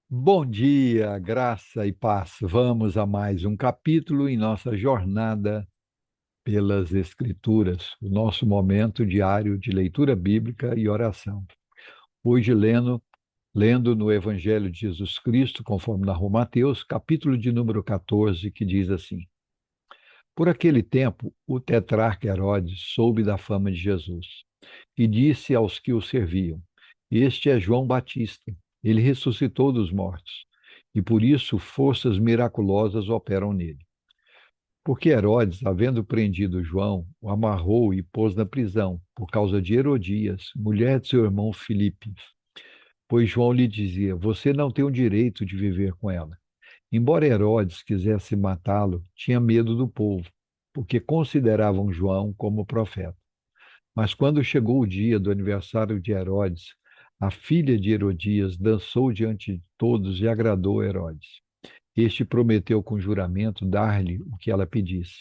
Bom dia, graça e paz. Vamos a mais um capítulo em nossa jornada pelas Escrituras, o nosso momento diário de leitura bíblica e oração. Hoje, lendo no Evangelho de Jesus Cristo, conforme narrou Mateus, capítulo de número 14, que diz assim: Por aquele tempo, o tetrarca Herodes soube da fama de Jesus e disse aos que o serviam: Este é João Batista. Ele ressuscitou dos mortos, e por isso forças miraculosas operam nele. Porque Herodes, havendo prendido João, o amarrou e pôs na prisão, por causa de Herodias, mulher de seu irmão Filipe. Pois João lhe dizia: Você não tem o direito de viver com ela. Embora Herodes quisesse matá-lo, tinha medo do povo, porque consideravam João como profeta. Mas quando chegou o dia do aniversário de Herodes, a filha de Herodias dançou diante de todos e agradou Herodes. Este prometeu com juramento dar-lhe o que ela pedisse.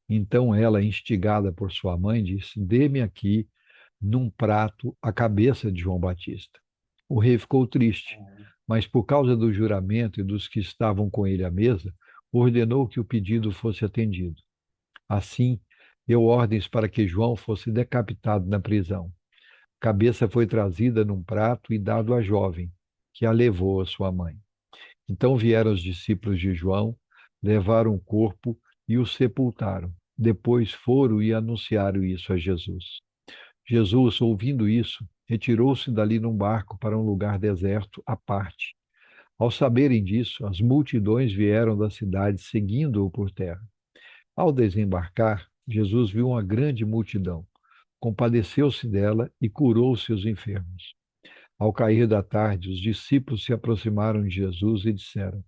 Então ela, instigada por sua mãe, disse: Dê-me aqui, num prato, a cabeça de João Batista. O rei ficou triste, mas por causa do juramento e dos que estavam com ele à mesa, ordenou que o pedido fosse atendido. Assim, deu ordens para que João fosse decapitado na prisão. A cabeça foi trazida num prato e dado à jovem, que a levou à sua mãe. Então vieram os discípulos de João, levaram o corpo e o sepultaram. Depois foram e anunciaram isso a Jesus. Jesus, ouvindo isso, retirou-se dali num barco para um lugar deserto à parte. Ao saberem disso, as multidões vieram da cidade seguindo-o por terra. Ao desembarcar, Jesus viu uma grande multidão, compadeceu-se dela e curou seus enfermos. Ao cair da tarde, os discípulos se aproximaram de Jesus e disseram: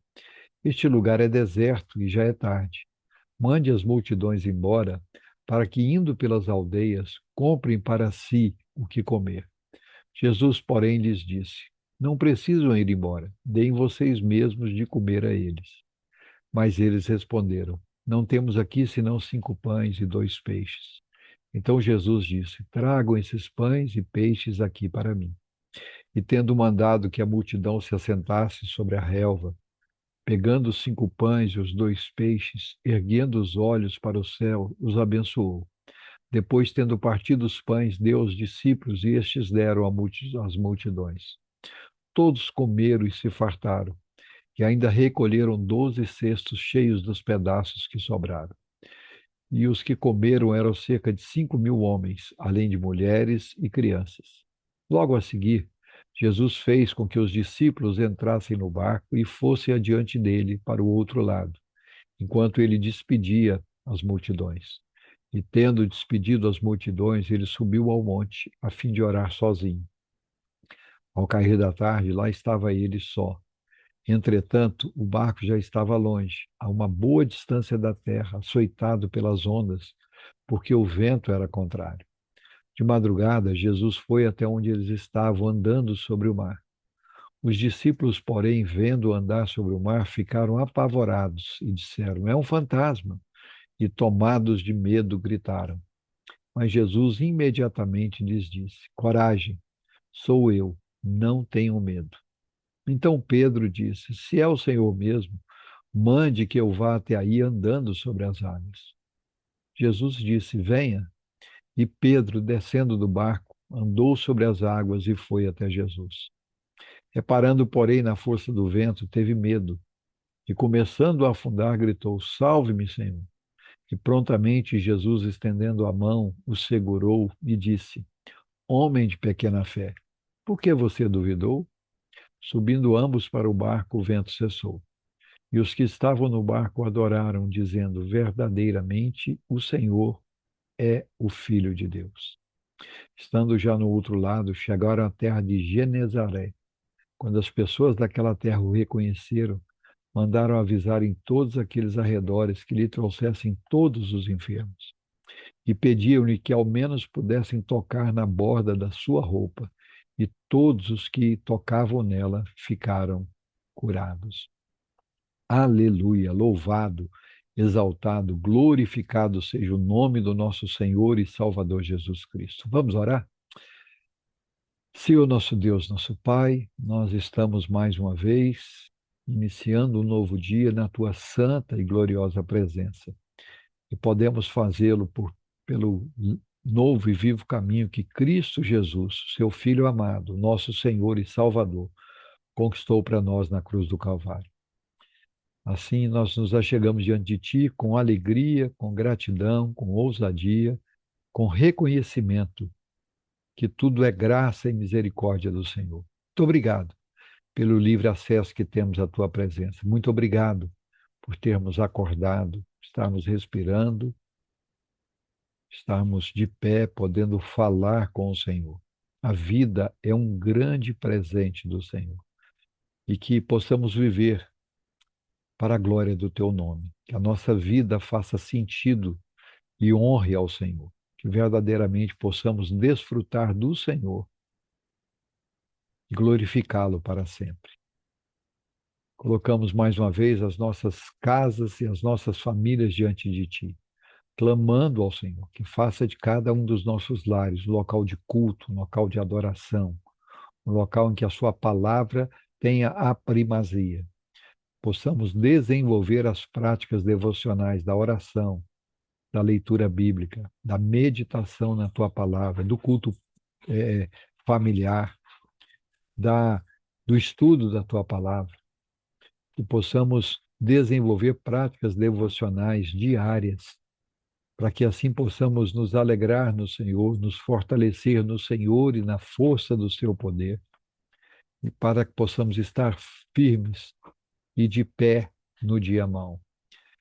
Este lugar é deserto e já é tarde. Mande as multidões embora, para que, indo pelas aldeias, comprem para si o que comer. Jesus, porém, lhes disse: Não precisam ir embora, deem vocês mesmos de comer a eles. Mas eles responderam: Não temos aqui senão 5 pães e 2 peixes. Então Jesus disse: Tragam esses pães e peixes aqui para mim. E tendo mandado que a multidão se assentasse sobre a relva, pegando os 5 pães e os 2 peixes, erguendo os olhos para o céu, os abençoou. Depois, tendo partido os pães, deu aos discípulos e estes deram às multidões. Todos comeram e se fartaram, e ainda recolheram 12 cestos cheios dos pedaços que sobraram. E os que comeram eram cerca de 5.000 homens, além de mulheres e crianças. Logo a seguir, Jesus fez com que os discípulos entrassem no barco e fossem adiante dele para o outro lado, enquanto ele despedia as multidões. E tendo despedido as multidões, ele subiu ao monte, a fim de orar sozinho. Ao cair da tarde, lá estava ele só. Entretanto, o barco já estava longe, a uma boa distância da terra, açoitado pelas ondas, porque o vento era contrário. De madrugada, Jesus foi até onde eles estavam andando sobre o mar. Os discípulos, porém, vendo andar sobre o mar, ficaram apavorados e disseram: É um fantasma. E, tomados de medo, gritaram. Mas Jesus imediatamente lhes disse: Coragem, sou eu, não tenham medo. Então Pedro disse: Se é o Senhor mesmo, mande que eu vá até aí andando sobre as águas. Jesus disse: Venha. E Pedro, descendo do barco, andou sobre as águas e foi até Jesus. Reparando, porém, na força do vento, teve medo e, começando a afundar, gritou: Salve-me, Senhor. E prontamente Jesus, estendendo a mão, o segurou e disse: Homem de pequena fé, por que você duvidou? Subindo ambos para o barco, o vento cessou. E os que estavam no barco adoraram, dizendo: Verdadeiramente o Senhor é o Filho de Deus. Estando já no outro lado, chegaram à terra de Genezaré. Quando as pessoas daquela terra o reconheceram, mandaram avisar em todos aqueles arredores que lhe trouxessem todos os enfermos. E pediam-lhe que ao menos pudessem tocar na borda da sua roupa. E todos os que tocavam nela ficaram curados. Aleluia, louvado, exaltado, glorificado seja o nome do nosso Senhor e Salvador Jesus Cristo. Vamos orar? Senhor nosso Deus, nosso Pai, nós estamos mais uma vez iniciando um novo dia na tua santa e gloriosa presença. E podemos fazê-lo pelo novo e vivo caminho que Cristo Jesus, seu Filho amado, nosso Senhor e Salvador, conquistou para nós na cruz do Calvário. Assim, nós nos achegamos diante de Ti com alegria, com gratidão, com ousadia, com reconhecimento que tudo é graça e misericórdia do Senhor. Muito obrigado pelo livre acesso que temos à Tua presença. Muito obrigado por termos acordado, estarmos respirando, estarmos de pé, podendo falar com o Senhor. A vida é um grande presente do Senhor e que possamos viver para a glória do Teu nome. Que a nossa vida faça sentido e honre ao Senhor. Que verdadeiramente possamos desfrutar do Senhor e glorificá-lo para sempre. Colocamos mais uma vez as nossas casas e as nossas famílias diante de Ti, clamando ao Senhor que faça de cada um dos nossos lares um local de culto, um local de adoração, um local em que a Sua palavra tenha a primazia. Possamos desenvolver as práticas devocionais da oração, da leitura bíblica, da meditação na Tua palavra, do culto familiar, da, do estudo da Tua palavra, que possamos desenvolver práticas devocionais diárias, para que assim possamos nos alegrar no Senhor, nos fortalecer no Senhor e na força do seu poder, e para que possamos estar firmes e de pé no dia mau.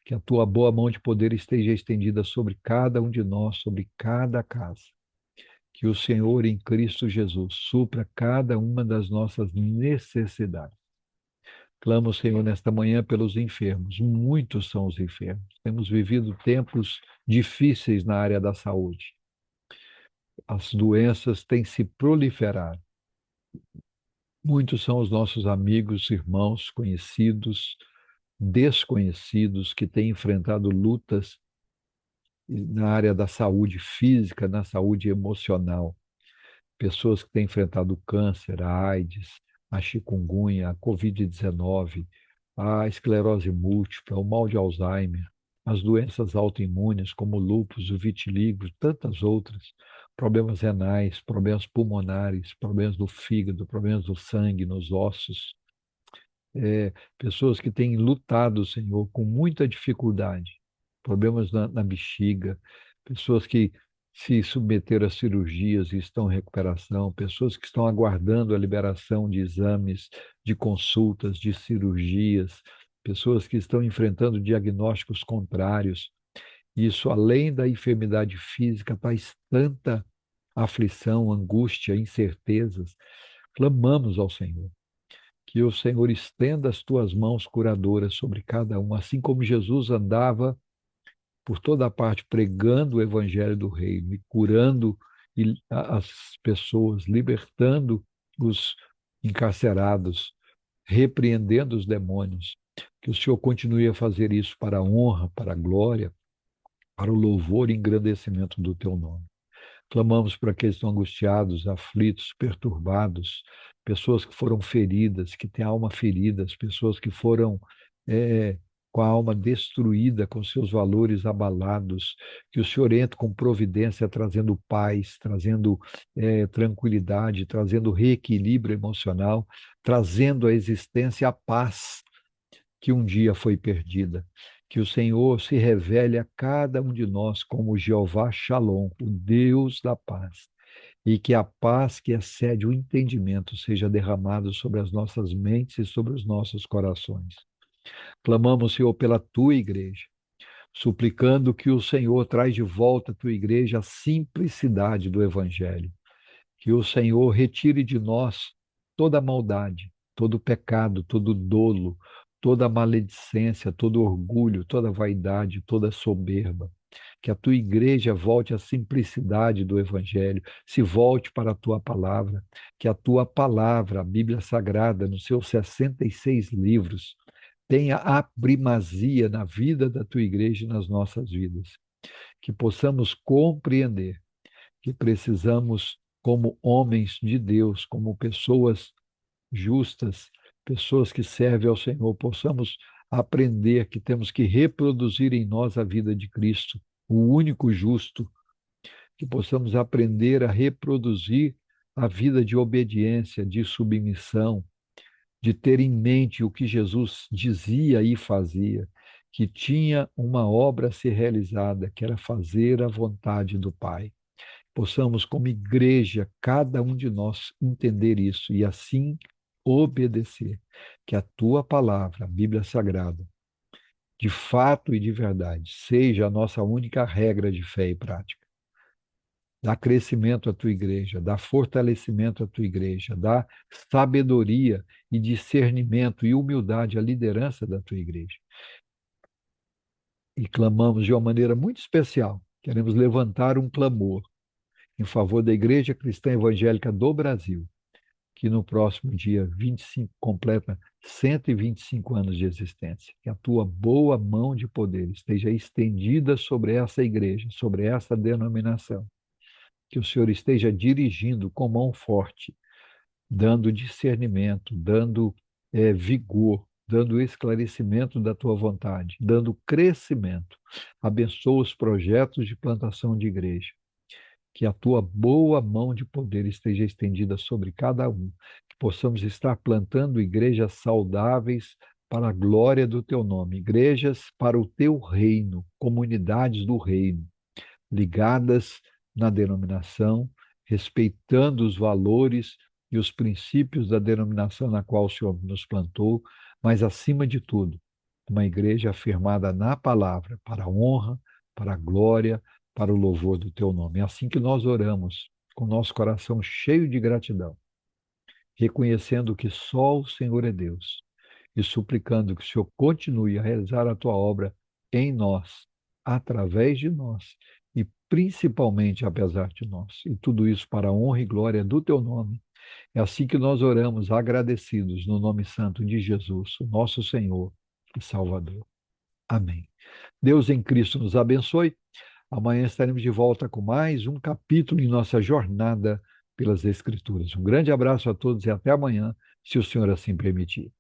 Que a tua boa mão de poder esteja estendida sobre cada um de nós, sobre cada casa. Que o Senhor em Cristo Jesus supra cada uma das nossas necessidades. Clamo, Senhor, nesta manhã pelos enfermos. Muitos são os enfermos. Temos vivido tempos difíceis na área da saúde. As doenças têm se proliferado. Muitos são os nossos amigos, irmãos, conhecidos, desconhecidos que têm enfrentado lutas na área da saúde física, na saúde emocional. Pessoas que têm enfrentado o câncer, a AIDS, a chikungunya, a Covid-19, a esclerose múltipla, o mal de Alzheimer, as doenças autoimunes como o lúpus, o vitiligo, tantas outras, problemas renais, problemas pulmonares, problemas do fígado, problemas do sangue, nos ossos, pessoas que têm lutado, Senhor, com muita dificuldade, problemas na bexiga, pessoas que se submeteram a cirurgias e estão em recuperação, pessoas que estão aguardando a liberação de exames, de consultas, de cirurgias, pessoas que estão enfrentando diagnósticos contrários. Isso, além da enfermidade física, traz tanta aflição, angústia, incertezas. Clamamos ao Senhor que o Senhor estenda as tuas mãos curadoras sobre cada um, assim como Jesus andava por toda parte pregando o evangelho do reino e curando as pessoas, libertando os encarcerados, repreendendo os demônios. Que o Senhor continue a fazer isso para a honra, para a glória, para o louvor e engrandecimento do teu nome. Clamamos por aqueles que estão angustiados, aflitos, perturbados, pessoas que foram feridas, que têm a alma ferida, pessoas que foram com a alma destruída, com seus valores abalados, que o Senhor entre com providência, trazendo paz, trazendo tranquilidade, trazendo reequilíbrio emocional, trazendo à existência a paz que um dia foi perdida. Que o Senhor se revele a cada um de nós como Jeová Shalom, o Deus da paz, e que a paz que excede o entendimento seja derramada sobre as nossas mentes e sobre os nossos corações. Clamamos, Senhor, pela tua igreja, suplicando que o Senhor traz de volta à tua igreja a simplicidade do evangelho, que o Senhor retire de nós toda a maldade, todo o pecado, todo o dolo, toda a maledicência, todo o orgulho, toda a vaidade, toda a soberba. Que a tua igreja volte à simplicidade do Evangelho, se volte para a tua palavra, que a tua palavra, a Bíblia Sagrada, nos seus 66 livros, tenha a primazia na vida da tua igreja e nas nossas vidas. Que possamos compreender que precisamos como homens de Deus, como pessoas justas, pessoas que servem ao Senhor, possamos aprender que temos que reproduzir em nós a vida de Cristo, o único justo, que possamos aprender a reproduzir a vida de obediência, de submissão, de ter em mente o que Jesus dizia e fazia, que tinha uma obra a ser realizada, que era fazer a vontade do Pai. Possamos, como igreja, cada um de nós entender isso e assim obedecer. Que a tua palavra, a Bíblia Sagrada, de fato e de verdade, seja a nossa única regra de fé e prática. Dá crescimento à tua igreja, dá fortalecimento à tua igreja, dá sabedoria e discernimento e humildade à liderança da tua igreja. E clamamos de uma maneira muito especial. Queremos levantar um clamor em favor da Igreja Cristã Evangélica do Brasil, que no próximo dia 25 completa 125 anos de existência. Que a tua boa mão de poder esteja estendida sobre essa igreja, sobre essa denominação. Que o Senhor esteja dirigindo com mão forte, dando discernimento, dando vigor, dando esclarecimento da tua vontade, dando crescimento. Abençoa os projetos de plantação de igreja. Que a tua boa mão de poder esteja estendida sobre cada um, que possamos estar plantando igrejas saudáveis para a glória do teu nome, igrejas para o teu reino, comunidades do reino, ligadas na denominação, respeitando os valores e os princípios da denominação na qual o Senhor nos plantou, mas acima de tudo, uma igreja afirmada na palavra, para a honra, para a glória, para o louvor do teu nome. É assim que nós oramos, com nosso coração cheio de gratidão, reconhecendo que só o Senhor é Deus e suplicando que o Senhor continue a realizar a tua obra em nós, através de nós e principalmente apesar de nós. E tudo isso para a honra e glória do teu nome. É assim que nós oramos, agradecidos no nome santo de Jesus, o nosso Senhor e Salvador. Amém. Deus em Cristo nos abençoe. Amanhã estaremos de volta com mais um capítulo em nossa jornada pelas Escrituras. Um grande abraço a todos e até amanhã, se o Senhor assim permitir.